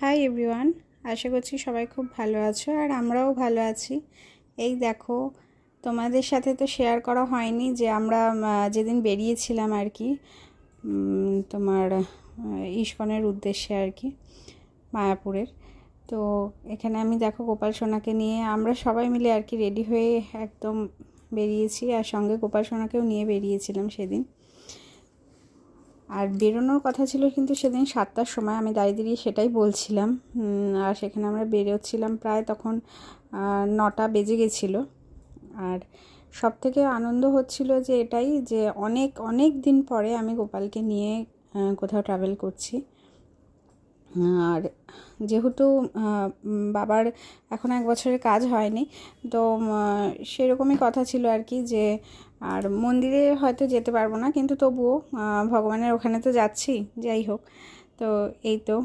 Hi everyone, আশা করছি সবাই খুব ভালো আছো আর আমরাও ভালো আছি। এই দেখো, তোমাদের সাথে তো শেয়ার করা হয়নি যে আমরা যেদিন বেরিয়েছিলাম আর কি, তোমার ইস্কনের উদ্দেশ্যে আর কি, মায়াপুরের। তো এখানে আমি দেখো গোপাল সোনাকে নিয়ে আমরা সবাই মিলে আর কি রেডি হয়ে একদম বেরিয়েছি, আর সঙ্গে গোপাল সোনাকেও নিয়ে বেরিয়েছিলাম সেদিন। আর বেরোনোর কথা ছিল কিন্তু সেদিন 7টার সময়, আমি দাঁড়িয়ে দাঁড়িয়ে সেটাই বলছিলাম। আর সেখানে আমরা বেরোচ্ছিলাম প্রায় তখন 9টা বেজে গেছিলো। আর সব থেকে আনন্দ হচ্ছিল যে এটাই যে অনেক অনেক দিন পরে আমি গোপালকে নিয়ে কোথাও ট্রাভেল করছি। আর যেহেতু বাবার এখন 1 বছরের কাজ হয়নি, তো সেরকমই কথা ছিল আর কি যে আর মন্দিরে হয়তো যেতে পারবো না, কিন্তু তবুও ভগবানের ওখানে তো যাচ্ছি, যাই হোক। তো এই তো